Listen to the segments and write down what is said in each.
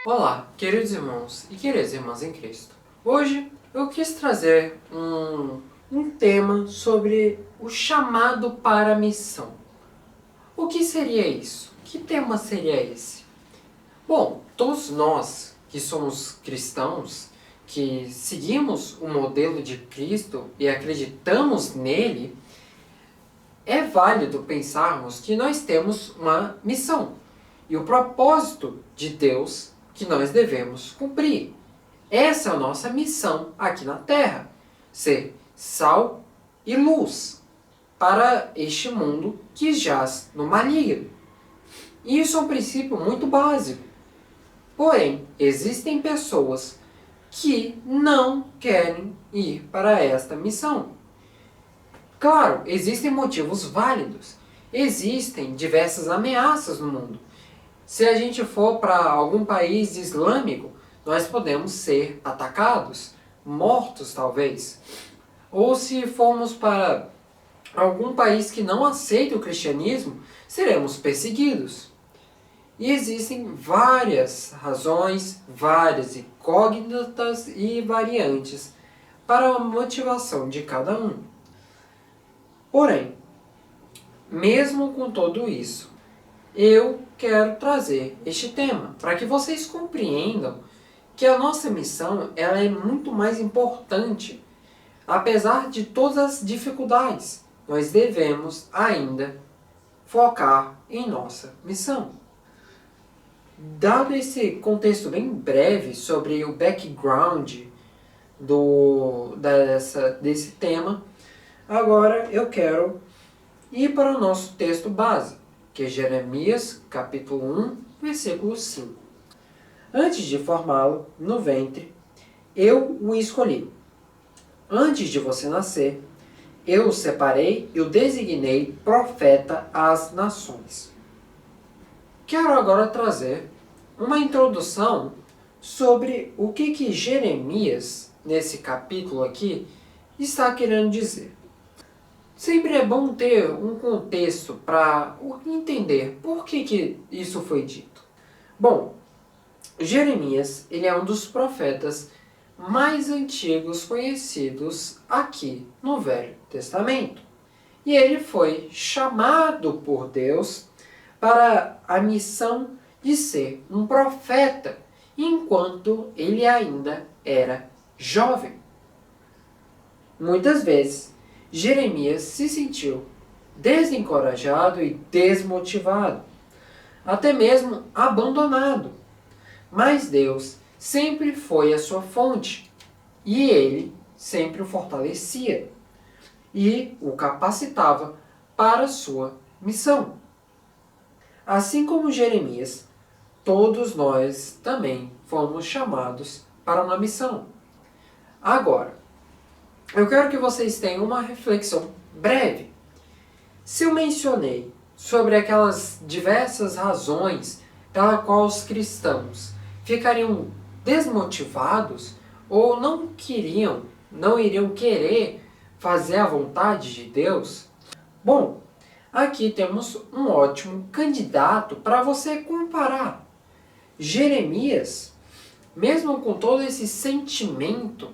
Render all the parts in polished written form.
Olá, queridos irmãos e queridas irmãs em Cristo. Hoje eu quis trazer um tema sobre o chamado para a missão. O que seria isso? Que tema seria esse? Bom, todos nós que somos cristãos, que seguimos o modelo de Cristo e acreditamos nele, é válido pensarmos que nós temos uma missão e o propósito de Deus que nós devemos cumprir. Essa é a nossa missão aqui na Terra, ser sal e luz para este mundo que jaz no maligno. E isso é um princípio muito básico. Porém, existem pessoas que não querem ir para esta missão. Claro, existem motivos válidos. Existem diversas ameaças no mundo. Se a gente for para algum país islâmico, nós podemos ser atacados, mortos talvez. Ou se formos para algum país que não aceita o cristianismo, seremos perseguidos. E existem várias razões, várias incógnitas e variantes para a motivação de cada um. Porém, mesmo com tudo isso, eu quero trazer este tema para que vocês compreendam que a nossa missão ela é muito mais importante. Apesar de todas as dificuldades, nós devemos ainda focar em nossa missão. Dado esse contexto bem breve sobre o background desse tema, agora eu quero ir para o nosso texto base, que é Jeremias, capítulo 1, versículo 5. Antes de formá-lo no ventre, eu o escolhi. Antes de você nascer, eu o separei e o designei profeta às nações. Quero agora trazer uma introdução sobre o que Jeremias, nesse capítulo aqui, está querendo dizer. Sempre é bom ter um contexto para entender por que isso foi dito. Bom, Jeremias ele é um dos profetas mais antigos conhecidos aqui no Velho Testamento. E ele foi chamado por Deus para a missão de ser um profeta, enquanto ele ainda era jovem. Muitas vezes, Jeremias se sentiu desencorajado e desmotivado, até mesmo abandonado. Mas Deus sempre foi a sua fonte e ele sempre o fortalecia e o capacitava para a sua missão. Assim como Jeremias, todos nós também fomos chamados para uma missão. Agora, eu quero que vocês tenham uma reflexão breve. Se eu mencionei sobre aquelas diversas razões pela qual os cristãos ficariam desmotivados ou não iriam querer fazer a vontade de Deus, bom, aqui temos um ótimo candidato para você comparar. Jeremias, mesmo com todo esse sentimento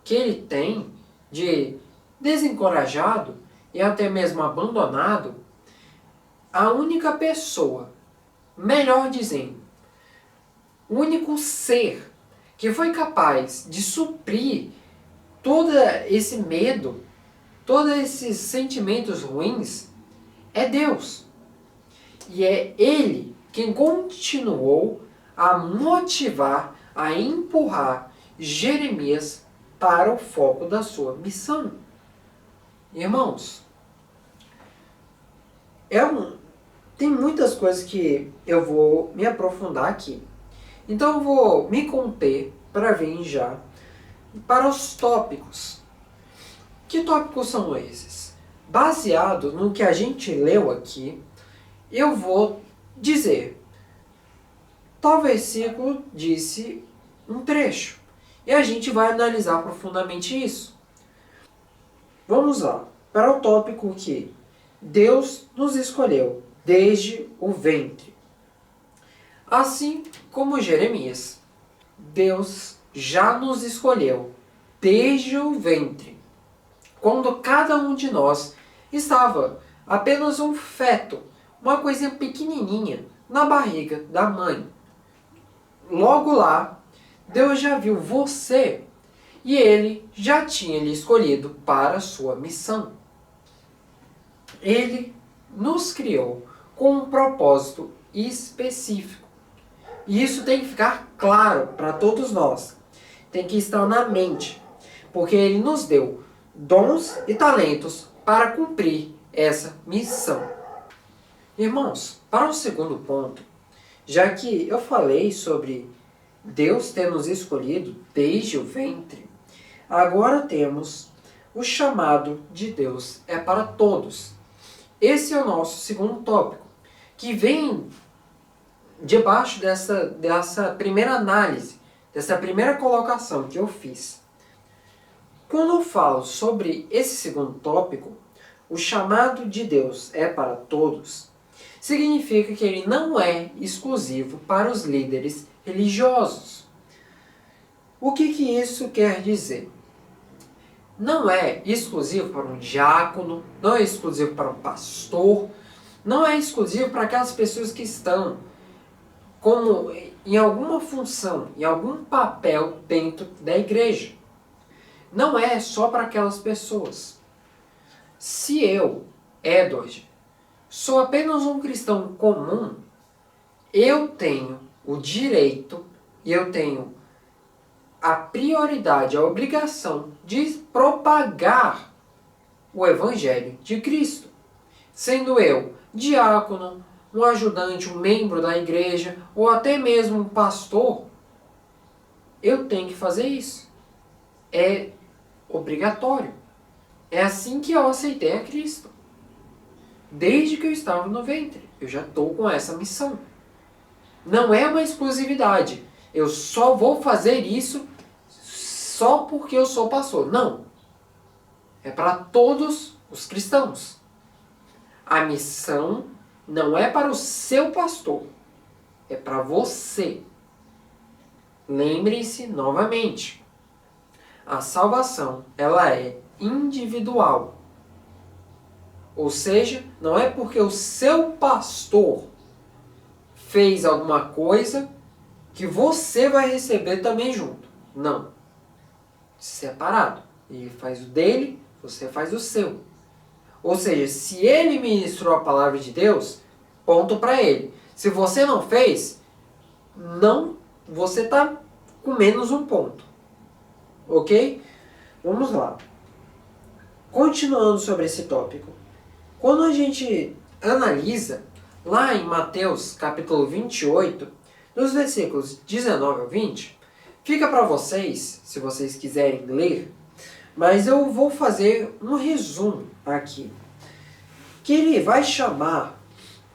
que ele tem de desencorajado e até mesmo abandonado, a única pessoa, melhor dizendo, o único ser que foi capaz de suprir todo esse medo, todos esses sentimentos ruins, é Deus. E é Ele quem continuou a motivar, a empurrar Jeremias para o foco da sua missão. Irmãos, tem muitas coisas que eu vou me aprofundar aqui. Então eu vou me conter para vir já para os tópicos. Que tópicos são esses? Baseado no que a gente leu aqui, eu vou dizer. Tal versículo disse um trecho. E a gente vai analisar profundamente isso. Vamos lá, para o tópico que Deus nos escolheu desde o ventre. Assim como Jeremias, Deus já nos escolheu desde o ventre, quando cada um de nós estava apenas um feto, uma coisinha pequenininha na barriga da mãe. Logo lá, Deus já viu você e Ele já tinha lhe escolhido para a sua missão. Ele nos criou com um propósito específico. E isso tem que ficar claro para todos nós. Tem que estar na mente. Porque Ele nos deu dons e talentos para cumprir essa missão. Irmãos, para o segundo ponto, já que eu falei sobre Deus ter nos escolhido desde o ventre, agora temos o chamado de Deus é para todos. Esse é o nosso segundo tópico, que vem debaixo dessa primeira análise, dessa primeira colocação que eu fiz. Quando eu falo sobre esse segundo tópico, o chamado de Deus é para todos, significa que ele não é exclusivo para os líderes religiosos. O que isso quer dizer? Não é exclusivo para um diácono, não é exclusivo para um pastor, não é exclusivo para aquelas pessoas que estão como em alguma função, em algum papel dentro da igreja. Não é só para aquelas pessoas. Se eu, Edward, sou apenas um cristão comum, eu tenho o direito e eu tenho a prioridade, a obrigação de propagar o Evangelho de Cristo. Sendo eu diácono, um ajudante, um membro da igreja, ou até mesmo um pastor, eu tenho que fazer isso. É obrigatório. É assim que eu aceitei a Cristo. Desde que eu estava no ventre, eu já estou com essa missão. Não é uma exclusividade. Eu só vou fazer isso só porque eu sou pastor. Não. É para todos os cristãos. A missão não é para o seu pastor. É para você. Lembre-se novamente. A salvação, ela é individual. Ou seja, não é porque o seu pastor fez alguma coisa que você vai receber também junto. Não. Separado. Ele faz o dele, você faz o seu. Ou seja, se ele ministrou a palavra de Deus, ponto para ele. Se você não fez, não, você está com menos um ponto. Ok? Vamos lá. Continuando sobre esse tópico. Quando a gente analisa lá em Mateus capítulo 28, nos versículos 19 ao 20, fica para vocês, se vocês quiserem ler, mas eu vou fazer um resumo aqui. Que ele vai chamar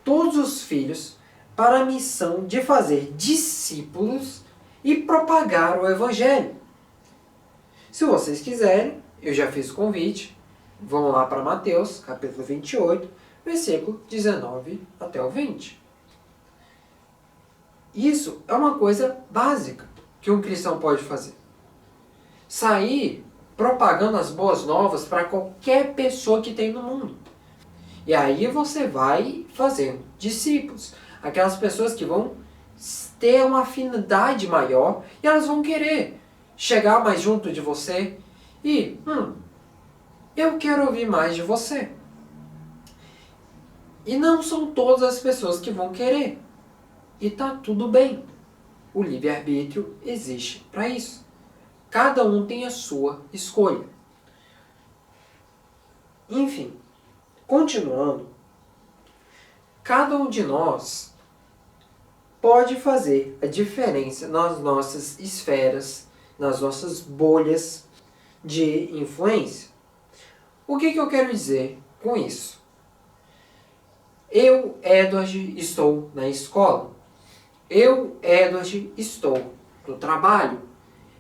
todos os filhos para a missão de fazer discípulos e propagar o Evangelho. Se vocês quiserem, eu já fiz o convite, vão lá para Mateus, capítulo 28, versículo 19 até o 20. Isso é uma coisa básica que um cristão pode fazer. Sair propagando as boas novas para qualquer pessoa que tem no mundo. E aí você vai fazendo discípulos. Aquelas pessoas que vão ter uma afinidade maior e elas vão querer chegar mais junto de você e, eu quero ouvir mais de você. E não são todas as pessoas que vão querer. E tá tudo bem. O livre-arbítrio existe para isso. Cada um tem a sua escolha. Enfim, continuando, cada um de nós pode fazer a diferença nas nossas esferas, nas nossas bolhas de influência. O que eu quero dizer com isso? Eu, Edward, estou na escola. Eu, Edward, estou no trabalho.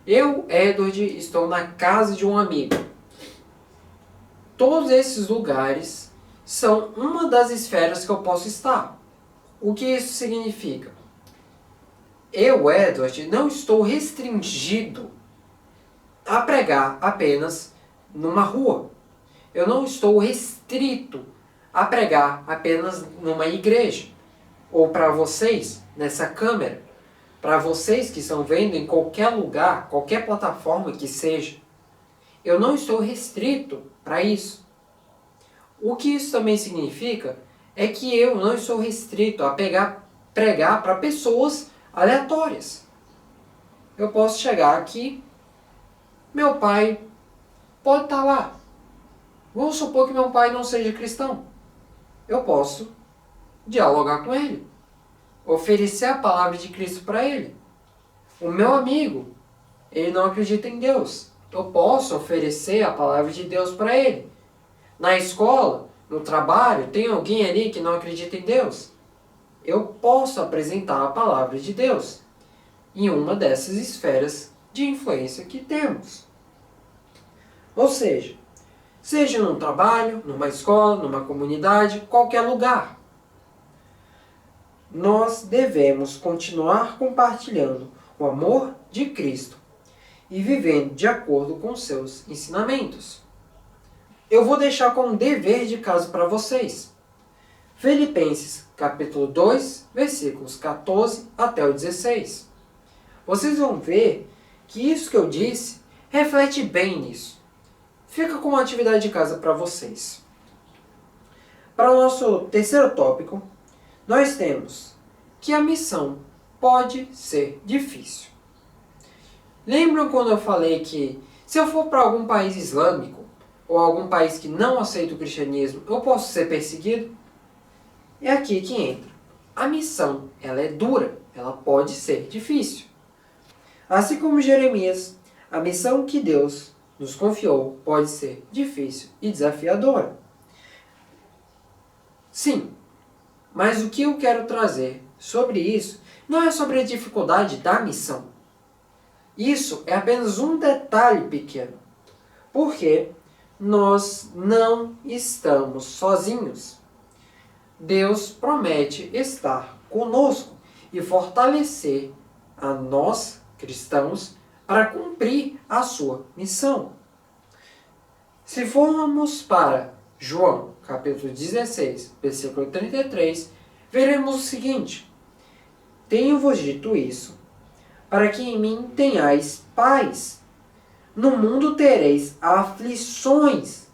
Eu, Edward, estou na casa de um amigo. Todos esses lugares são uma das esferas que eu posso estar. O que isso significa? Eu, Edward, não estou restringido a pregar apenas numa rua. Eu não estou restrito a pregar apenas numa igreja. Ou para vocês, nessa câmera. Para vocês que estão vendo em qualquer lugar, qualquer plataforma que seja. Eu não estou restrito para isso. O que isso também significa é que eu não estou restrito a pregar para pessoas aleatórias. Eu posso chegar aqui, meu pai pode estar lá. Vamos supor que meu pai não seja cristão. Eu posso dialogar com ele, oferecer a palavra de Cristo para ele. O meu amigo, ele não acredita em Deus. Eu posso oferecer a palavra de Deus para ele. Na escola, no trabalho, tem alguém ali que não acredita em Deus. Eu posso apresentar a palavra de Deus em uma dessas esferas de influência que temos. Ou seja num trabalho, numa escola, numa comunidade, qualquer lugar. Nós devemos continuar compartilhando o amor de Cristo e vivendo de acordo com seus ensinamentos. Eu vou deixar como dever de casa para vocês. Filipenses capítulo 2, versículos 14 até o 16. Vocês vão ver que isso que eu disse reflete bem nisso. Fica como atividade de casa para vocês. Para o nosso terceiro tópico, nós temos que a missão pode ser difícil. Lembram quando eu falei que se eu for para algum país islâmico ou algum país que não aceita o cristianismo, eu posso ser perseguido? É aqui que entra. A missão, ela é dura, ela pode ser difícil. Assim como Jeremias, a missão que Deus nos confiou pode ser difícil e desafiadora. Sim, mas o que eu quero trazer sobre isso não é sobre a dificuldade da missão. Isso é apenas um detalhe pequeno, porque nós não estamos sozinhos. Deus promete estar conosco e fortalecer a nós, cristãos, para cumprir a sua missão. Se formos para João, capítulo 16, versículo 33, veremos o seguinte: Tenho-vos dito isso, para que em mim tenhais paz. No mundo tereis aflições,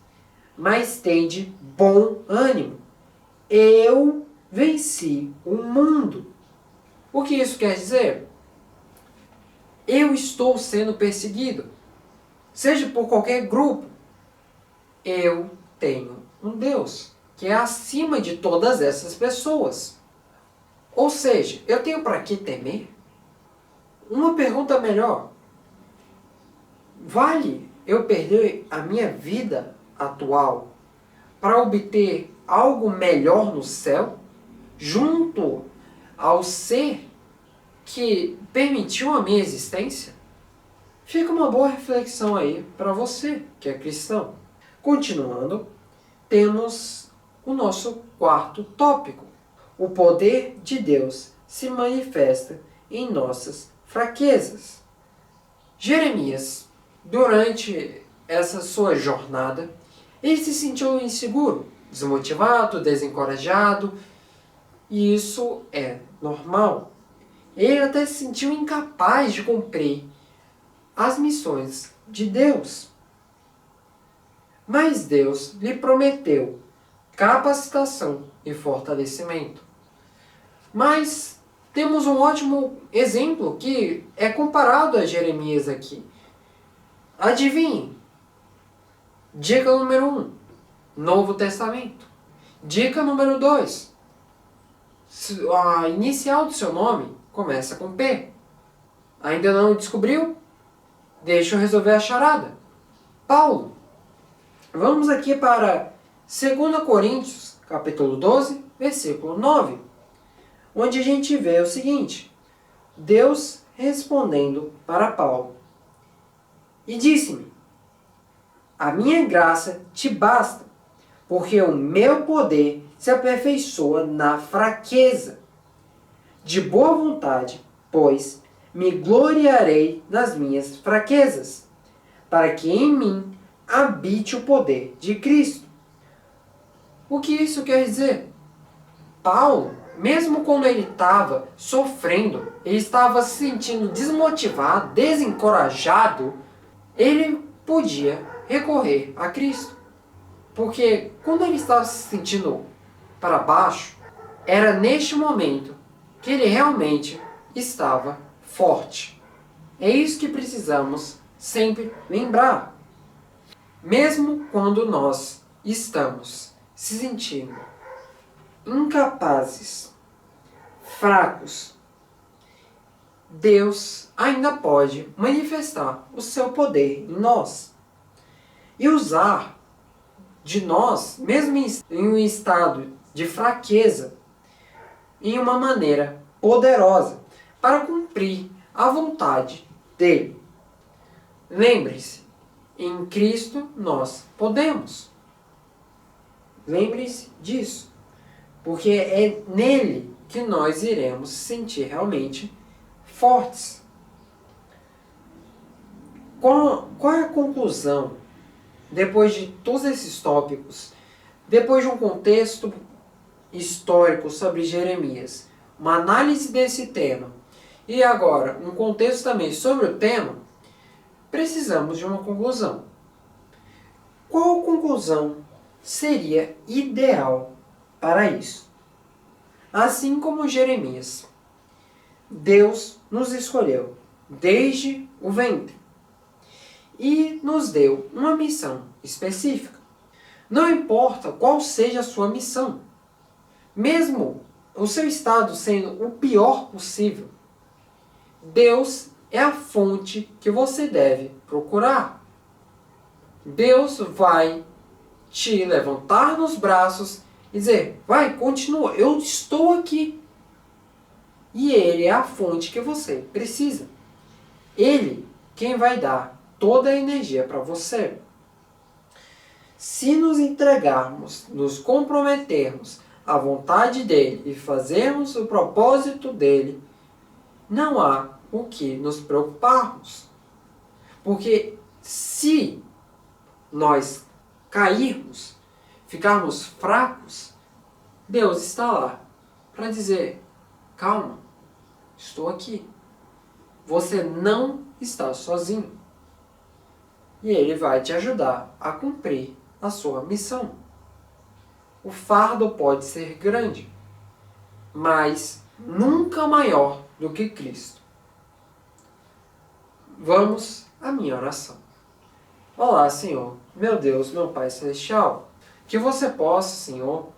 mas tende bom ânimo. Eu venci o mundo. O que isso quer dizer? Eu estou sendo perseguido, seja por qualquer grupo. Eu tenho um Deus que é acima de todas essas pessoas. Ou seja, eu tenho para que temer? Uma pergunta melhor. Vale eu perder a minha vida atual para obter algo melhor no céu, junto ao ser que permitiu a minha existência? Fica uma boa reflexão aí para você que é cristão. Continuando, temos o nosso quarto tópico. O poder de Deus se manifesta em nossas fraquezas. Jeremias, durante essa sua jornada, ele se sentiu inseguro, desmotivado, desencorajado, e isso é normal. Ele até se sentiu incapaz de cumprir as missões de Deus. Mas Deus lhe prometeu capacitação e fortalecimento. Mas temos um ótimo exemplo que é comparado a Jeremias aqui. Adivinhe. Dica número 1, Novo Testamento. Dica número 2, a inicial do seu nome começa com P. Ainda não descobriu? Deixa eu resolver a charada. Paulo. Vamos aqui para 2 Coríntios, capítulo 12, versículo 9, onde a gente vê o seguinte: Deus respondendo para Paulo, e disse-me: A minha graça te basta, porque o meu poder se aperfeiçoa na fraqueza. De boa vontade, pois me gloriarei nas minhas fraquezas, para que em mim habite o poder de Cristo. O que isso quer dizer? Paulo, mesmo quando ele estava sofrendo, ele estava se sentindo desmotivado, desencorajado, ele podia recorrer a Cristo. Porque quando ele estava se sentindo para baixo, era neste momento que ele realmente estava forte. É isso que precisamos sempre lembrar. Mesmo quando nós estamos se sentindo incapazes, fracos, Deus ainda pode manifestar o seu poder em nós e usar de nós, mesmo em um estado de fraqueza, em uma maneira poderosa para cumprir a vontade dele. Lembre-se, em Cristo nós podemos. Lembre-se disso, porque é nele que nós iremos sentir realmente fortes. Qual é a conclusão, depois de todos esses tópicos, depois de um contexto histórico sobre Jeremias, uma análise desse tema, e agora um contexto também sobre o tema, precisamos de uma conclusão. Qual conclusão seria ideal para isso? Assim como Jeremias, Deus nos escolheu desde o ventre e nos deu uma missão específica. Não importa qual seja a sua missão, mesmo o seu estado sendo o pior possível, Deus é a fonte que você deve procurar. Deus vai te levantar nos braços e dizer, vai, continua, eu estou aqui. E Ele é a fonte que você precisa. Ele quem vai dar toda a energia para você. Se nos entregarmos, nos comprometermos à vontade dele e fazermos o propósito dele, não há o que nos preocuparmos. Porque se nós cairmos, ficarmos fracos, Deus está lá para dizer, calma, estou aqui. Você não está sozinho. E Ele vai te ajudar a cumprir a sua missão. O fardo pode ser grande, mas nunca maior do que Cristo. Vamos à minha oração. Olá, Senhor, meu Deus, meu Pai Celestial, que você possa, Senhor,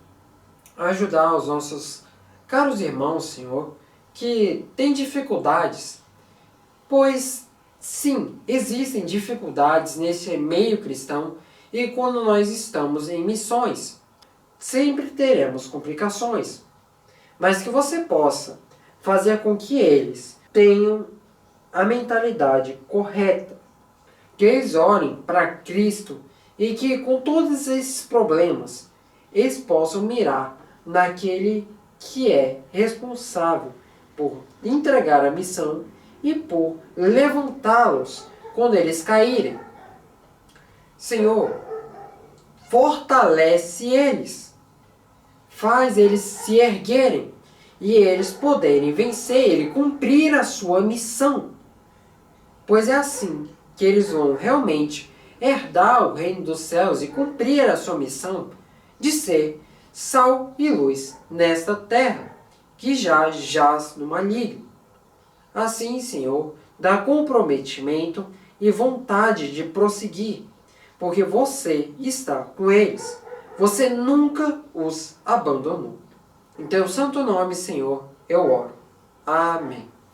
ajudar os nossos caros irmãos, Senhor, que têm dificuldades, pois, sim, existem dificuldades nesse meio cristão e quando nós estamos em missões, sempre teremos complicações, mas que você possa fazer com que eles tenham a mentalidade correta, que eles olhem para Cristo e que com todos esses problemas eles possam mirar naquele que é responsável por entregar a missão e por levantá-los quando eles caírem. Senhor, fortalece eles, faz eles se erguerem e eles poderem vencer e cumprir a sua missão, pois é assim que eles vão realmente herdar o reino dos céus e cumprir a sua missão de ser sal e luz nesta terra, que já jaz no maligno. Assim, Senhor, dá comprometimento e vontade de prosseguir, porque você está com eles. Você nunca os abandonou. Em teu santo nome, Senhor, eu oro. Amém.